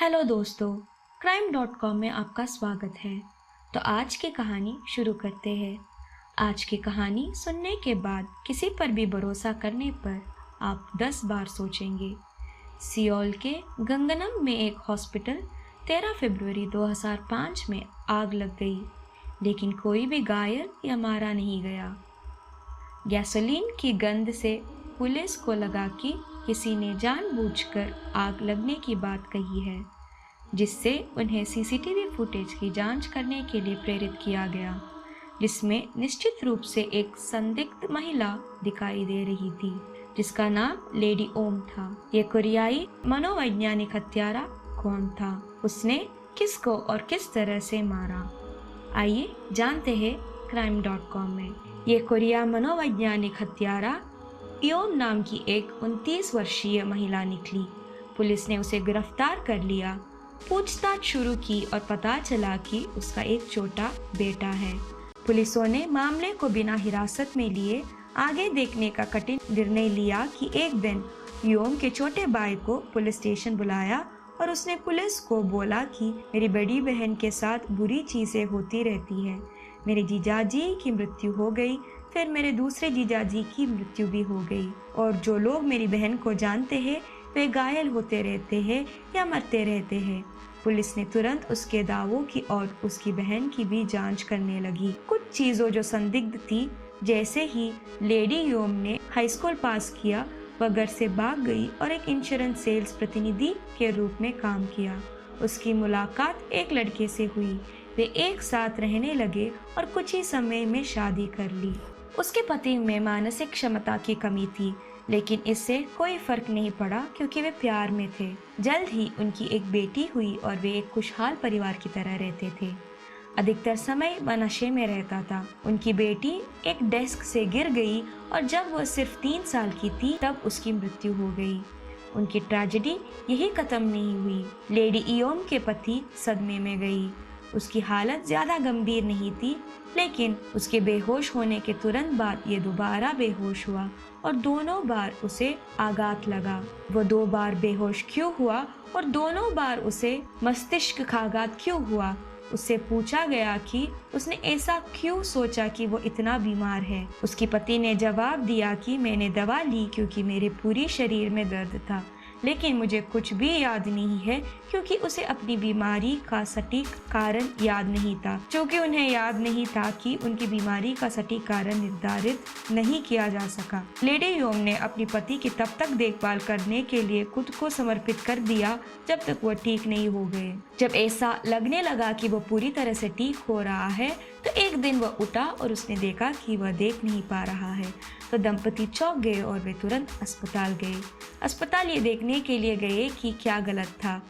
Hello दोस्तों, crime.com में आपका स्वागत है। तो आज की कहानी शुरू करते हैं। आज की कहानी सुनने के बाद किसी पर भी भरोसा करने पर आप 10 बार सोचेंगे। सियोल के गंगनम में एक हॉस्पिटल 13 फरवरी 2005 में आग लग गई, लेकिन कोई भी घायल या मारा नहीं गया। गैसोलीन की गंध से पुलिस को लगा कि किसी ने जानबूझकर आग लगने की बात कही है, जिससे उन्हें सीसीटीवी फुटेज की जांच करने के लिए प्रेरित किया गया, जिसमें निश्चित रूप से एक संदिग्ध महिला दिखाई दे रही थी, जिसका नाम लेडी ओम था। ये कोरियाई मनोवैज्ञानिक हत्यारा कौन था? उसने किसको और किस तरह से मारा? आइए जानते हैं crime.com में। ये कोरिया मनोवैज्ञानिक हत्यारा इयोन नाम की एक 29 वर्षीय महिला निकली। पुलिस ने उसे गिरफ्तार कर लिया, पूछताछ शुरू की और पता चला कि उसका एक छोटा बेटा है। पुलिसों ने मामले को बिना हिरासत में लिए आगे देखने का कठिन निर्णय लिया कि एक दिन इयोन के छोटे भाई को पुलिस स्टेशन बुलाया और उसने पुलिस को बोला कि मेरी बड़ी बहन के साथ बुरी चीजें होती रहती है। मेरे जीजाजी की मृत्यु हो गई, फिर मेरे दूसरे जीजाजी की मृत्यु भी हो गई, और जो लोग मेरी बहन को जानते हैं वे घायल होते रहते हैं या मरते रहते हैं। पुलिस ने तुरंत उसके दावों की और उसकी बहन की भी जांच करने लगी। कुछ चीजों जो संदिग्ध थी, जैसे ही लेडी योम ने हाई स्कूल पास किया, वह घर से भाग गई और एक इंश्योरेंस सेल्स प्रतिनिधि के रूप में काम किया। उसकी मुलाकात एक लड़के से हुई, वे एक साथ रहने लगे और कुछ ही समय में शादी कर ली। उसके पति में मानसिक क्षमता की कमी थी, लेकिन इससे कोई फर्क नहीं पड़ा क्योंकि वे प्यार में थे। जल्द ही उनकी एक बेटी हुई और वे एक खुशहाल परिवार की तरह रहते थे। अधिकतर समय वह नशे में रहता था। उनकी बेटी एक डेस्क से गिर गई और जब वह सिर्फ 3 साल की थी तब उसकी मृत्यु हो गई। उनकी ट्रेजेडी यही खत्म नहीं हुई। लेडी इयोम के पति सदमे में गई। उसकी हालत ज्यादा गंभीर नहीं थी, लेकिन उसके बेहोश होने के तुरंत बाद ये दोबारा बेहोश हुआ और दोनों बार उसे आघात लगा। वो 2 बार बेहोश क्यों हुआ और दोनों बार उसे मस्तिष्क का आघात क्यों हुआ? उससे पूछा गया कि उसने ऐसा क्यों सोचा कि वो इतना बीमार है। उसकी पति ने जवाब दिया कि मैंने दवा ली क्योंकि मेरे पूरी शरीर में दर्द था, लेकिन मुझे कुछ भी याद नहीं है क्योंकि उसे अपनी बीमारी का सटीक कारण याद नहीं था। क्योंकि उन्हें याद नहीं था कि उनकी बीमारी का सटीक कारण निर्धारित नहीं किया जा सका। लेडी योम ने अपनी पति की तब तक देखभाल करने के लिए खुद को समर्पित कर दिया जब तक वह ठीक नहीं हो गए। जब ऐसा लगने लगा कि वह पूरी तरह से ठीक हो रहा है, तो एक दिन वह उठा और उसने देखा कि वह देख नहीं पा रहा है। तो दंपति चौंक गए और वे तुरंत अस्पताल गए। अस्पताल ये देखने के लिए गए कि क्या गलत था।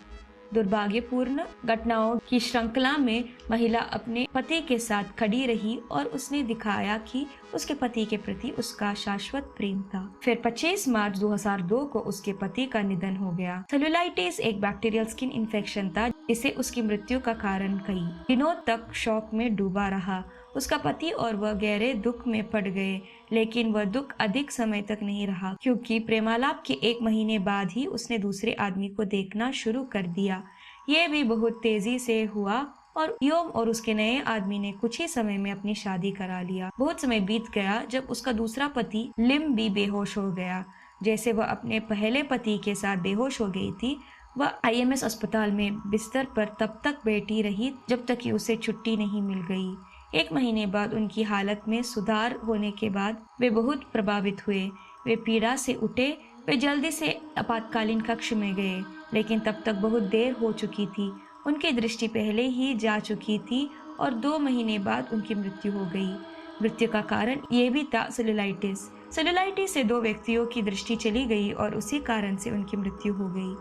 दुर्भाग्यपूर्ण घटनाओं की श्रृंखला में महिला अपने पति के साथ खड़ी रही और उसने दिखाया कि उसके पति के प्रति उसका शाश्वत प्रेम था। फिर 25 मार्च 2002 को उसके पति का निधन हो गया। सेलुलाइटिस एक बैक्टीरियल स्किन इन्फेक्शन था, इसे उसकी मृत्यु का कारण कई दिनों तक शौक में डूबा रहा। उसका पति और वह गहरे दुख में पड़ गए, लेकिन वह दुख अधिक समय तक नहीं रहा क्योंकि प्रेमालाप के 1 महीने बाद ही उसने दूसरे आदमी को देखना शुरू कर दिया। यह भी बहुत तेजी से हुआ और योम और उसके नए आदमी ने कुछ ही समय में अपनी शादी करा लिया। बहुत समय बीत गया जब उसका दूसरा पति लिम भी बेहोश हो गया। जैसे वह अपने पहले पति के साथ बेहोश हो गई थी, वह IMS अस्पताल में बिस्तर पर तब तक बैठी रही जब तक कि उसे छुट्टी नहीं मिल गई। 1 महीने बाद उनकी हालत में सुधार होने के बाद वे बहुत प्रभावित हुए। वे पीड़ा से उठे। वे जल्दी से आपातकालीन कक्ष में गए, लेकिन तब तक बहुत देर हो चुकी थी। उनकी दृष्टि पहले ही जा चुकी थी और 2 महीने बाद उनकी मृत्यु हो गई। मृत्यु का कारण ये भी था सेलुलाइटिस। सेलुलाइटिस से 2 व्यक्तियों की दृष्टि चली गई और उसी कारण से उनकी मृत्यु हो गई।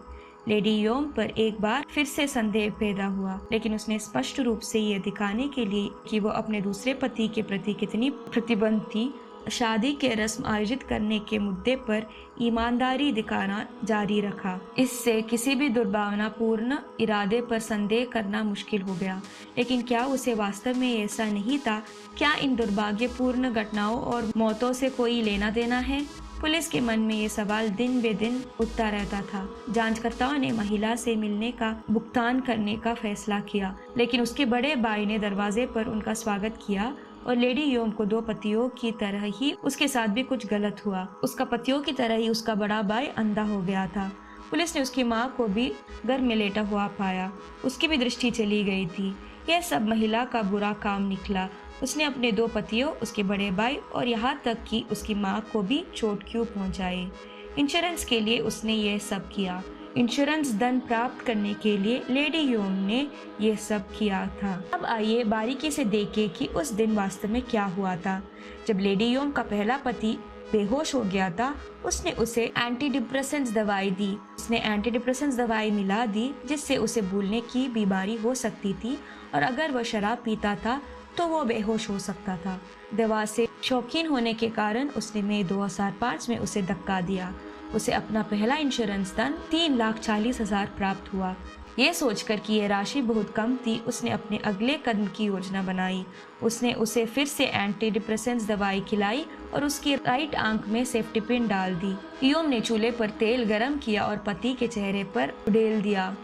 लेडी योम पर एक बार फिर से संदेह पैदा हुआ, लेकिन उसने स्पष्ट रूप से यह दिखाने के लिए कि वो अपने दूसरे पति के प्रति कितनी प्रतिबद्ध थी, शादी के रस्म आयोजित करने के मुद्दे पर ईमानदारी दिखाना जारी रखा। इससे किसी भी दुर्भावनापूर्ण इरादे पर संदेह करना मुश्किल हो गया। लेकिन क्या उसे वास्तव में ऐसा नहीं था? क्या इन दुर्भाग्यपूर्ण घटनाओं और मौतों से कोई लेना देना है? पुलिस के मन में ये सवाल दिन बे दिन उठता रहता था। जांचकर्ताओं ने महिला से मिलने का भुगतान करने का फैसला किया, लेकिन उसके बड़े भाई ने दरवाजे पर उनका स्वागत किया और लेडी योम को दो पतियों की तरह ही उसके साथ भी कुछ गलत हुआ। उसका पतियों की तरह ही उसका बड़ा भाई अंधा हो गया था। पुलिस ने उसकी माँ को भी घर में लेटा हुआ पाया, उसकी भी दृष्टि चली गई थी। यह सब महिला का बुरा काम निकला। उसने अपने दो पतियों, उसके बड़े भाई और यहाँ तक कि उसकी माँ को भी चोट क्यों पहुँचाई। इंश्योरेंस के लिए उसने यह सब किया। इंश्योरेंस धन प्राप्त करने के लिए लेडी योम ने यह सब किया था। अब आइए बारीकी से देखें कि उस दिन वास्तव में क्या हुआ था। जब लेडी योम का पहला पति बेहोश हो गया था, उसने उसे एंटी डिप्रेसेंट्स दवाई दी। उसने एंटी डिप्रेसेंट्स दवाई मिला दी जिससे उसे भूलने की बीमारी हो सकती थी, और अगर वह शराब पीता था तो वो बेहोश हो सकता था। दवा से शौकीन होने के कारण उसने मई 2005 में उसे धक्का दिया। उसे अपना पहला इंश्योरेंस धन 3,40,000 प्राप्त हुआ। ये सोचकर कि यह राशि बहुत कम थी, उसने अपने अगले कदम की योजना बनाई। उसने उसे फिर से एंटी डिप्रेसेंट्स दवाई खिलाई और उसकी राइट आंख में सेफ्टी पिन डाल दी। योम ने चूल्हे पर तेल गरम किया और पति के चेहरे पर उड़ेल दिया।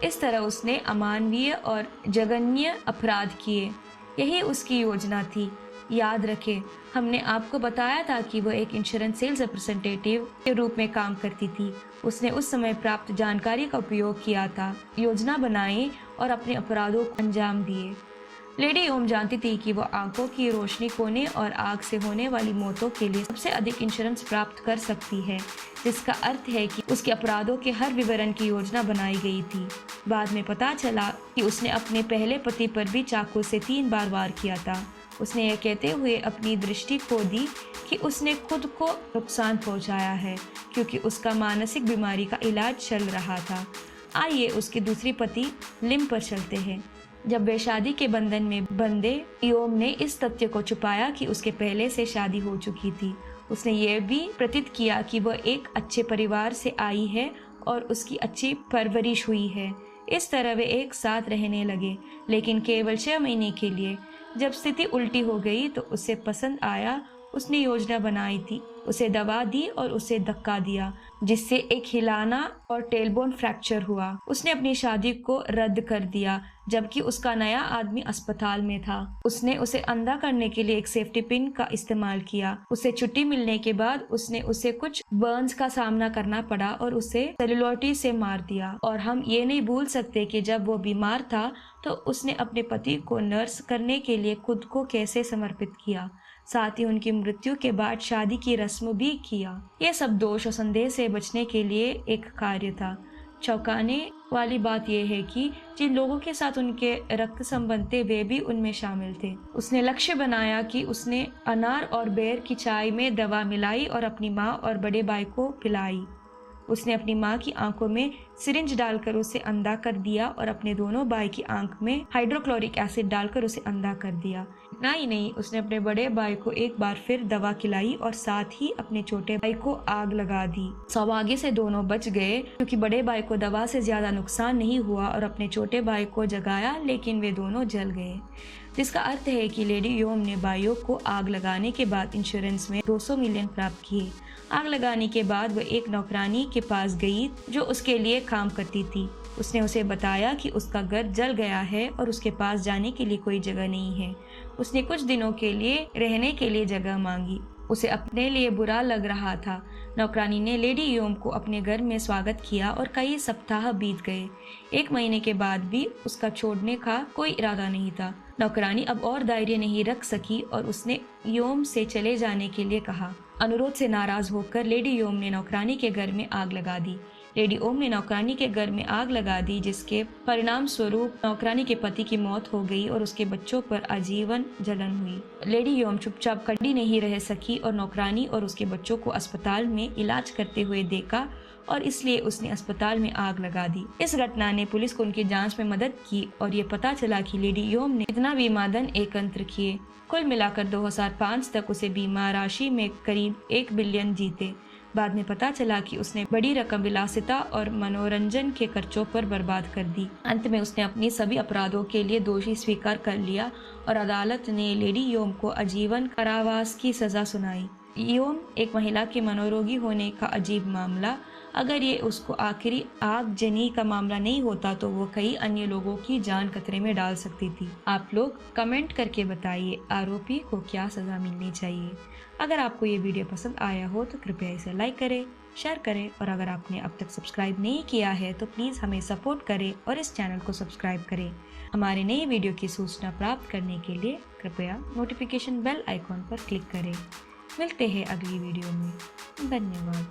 इस तरह उसने अमानवीय और जघन्य अपराध किए। यही उसकी योजना थी। याद रखें, हमने आपको बताया था कि वह एक इंश्योरेंस सेल्स रिप्रेजेंटेटिव के रूप में काम करती थी। उसने उस समय प्राप्त जानकारी का उपयोग किया था, योजना बनाई और अपने अपराधों को अंजाम दिए। लेडी योम जानती थी कि वह आंखों की रोशनी खोने और आग से होने वाली मौतों के लिए सबसे अधिक इंश्योरेंस प्राप्त कर सकती है, जिसका अर्थ है कि उसके अपराधों के हर विवरण की योजना बनाई गई थी। बाद में पता चला कि उसने अपने पहले पति पर भी चाकू से 3 बार वार किया था। उसने यह कहते हुए अपनी दृष्टि खो दी कि उसने खुद को नुकसान पहुंचाया है, क्योंकि उसका मानसिक बीमारी का इलाज चल रहा था। आइए उसके दूसरी पति लिम पर चलते हैं। जब वे शादी के बंधन में बंधे, योम ने इस तथ्य को छुपाया कि उसके पहले से शादी हो चुकी थी। उसने यह भी प्रतीत किया कि वह एक अच्छे परिवार से आई है और उसकी अच्छी परवरिश हुई है। इस तरह वे एक साथ रहने लगे, लेकिन केवल 6 महीने के लिए। जब स्थिति उल्टी हो गई तो उसे पसंद आया। उसने योजना बनाई थी, उसे दवा दी और उसे धक्का दिया, जिससे एक हिलाना और टेलबोन फ्रैक्चर हुआ। उसने अपनी शादी को रद्द कर दिया, जबकि उसका नया आदमी अस्पताल में था। उसने उसे अंधा करने के लिए एक सेफ्टी पिन का इस्तेमाल किया। उसे छुट्टी मिलने के बाद उसने उसे कुछ बर्न्स का सामना करना पड़ा और उसे सेलुलाइटिस से मार दिया। और हम ये नहीं भूल सकते कि जब वो बीमार था तो उसने अपने पति को नर्स करने के लिए खुद को कैसे समर्पित किया। साथ ही उनकी मृत्यु के बाद शादी की रस्म भी किया। यह सब दोष और संदेह से बचने के लिए एक कार्य था। चौंकाने वाली बात यह है कि जिन लोगों के साथ उनके रक्त संबंध थे वे भी उनमें शामिल थे। उसने लक्ष्य बनाया कि उसने अनार और बेर की चाय में दवा मिलाई और अपनी माँ और बड़े भाई को पिलाई। उसने अपनी माँ की आंखों में सिरिंज डालकर उसे अंधा कर दिया और अपने दोनों भाई की आंख में हाइड्रोक्लोरिक एसिड डालकर उसे अंधा कर दिया। इतना ही नहीं, उसने अपने बड़े भाई को एक बार फिर दवा खिलाई और साथ ही अपने छोटे भाई को आग लगा दी। सौभाग्य से दोनों बच गए, क्योंकि बड़े भाई को दवा से ज्यादा नुकसान नहीं हुआ और अपने छोटे भाई को जगाया, लेकिन वे दोनों जल गए। जिसका अर्थ है कि लेडी योम ने भाइयों को आग लगाने के बाद इंश्योरेंस में 200 मिलियन प्राप्त किए। आग लगाने के बाद वह एक नौकरानी के पास गई जो उसके लिए काम करती थी। उसने उसे बताया कि उसका घर जल गया है और उसके पास जाने के लिए कोई जगह नहीं है। उसने कुछ दिनों के लिए रहने के लिए जगह मांगी। उसे अपने लिए बुरा लग रहा था। नौकरानी ने लेडी योम को अपने घर में स्वागत किया और कई सप्ताह बीत गए। 1 महीने के बाद भी उसका छोड़ने का कोई इरादा नहीं था। नौकरानी अब और धैर्य नहीं रख सकी और उसने योम से चले जाने के लिए कहा। अनुरोध से नाराज होकर लेडी योम ने नौकरानी के घर में आग लगा दी। लेडी ओम ने नौकरानी के घर में आग लगा दी, जिसके परिणाम स्वरूप नौकरानी के पति की मौत हो गई और उसके बच्चों पर आजीवन जलन हुई। लेडी योम चुपचाप खड़ी नहीं रह सकी और नौकरानी और उसके बच्चों को अस्पताल में इलाज करते हुए देखा और इसलिए उसने अस्पताल में आग लगा दी। इस घटना ने पुलिस को उनकी जांच में मदद की और ये पता चला कि लेडी योम ने इतना बीमा धन एकत्र किए। कुल मिलाकर 2005 तक उसे बीमा राशि में करीब 1 बिलियन जीते। बाद में पता चला कि उसने बड़ी रकम विलासिता और मनोरंजन के खर्चों पर बर्बाद कर दी। अंत में उसने अपनी सभी अपराधों के लिए दोषी स्वीकार कर लिया और अदालत ने लेडी योम को आजीवन कारावास की सजा सुनाई। यौन एक महिला के मनोरोगी होने का अजीब मामला, अगर ये उसको आखिरी आगजनी का मामला नहीं होता तो वो कई अन्य लोगों की जान खतरे में डाल सकती थी। आप लोग कमेंट करके बताइए आरोपी को क्या सज़ा मिलनी चाहिए। अगर आपको ये वीडियो पसंद आया हो तो कृपया इसे लाइक करें, शेयर करें और अगर आपने अब तक सब्सक्राइब नहीं किया है तो प्लीज़ हमें सपोर्ट करें और इस चैनल को सब्सक्राइब करें। हमारे नई वीडियो की सूचना प्राप्त करने के लिए कृपया नोटिफिकेशन बेल आइकॉन पर क्लिक करें। मिलते हैं अगली वीडियो में। धन्यवाद।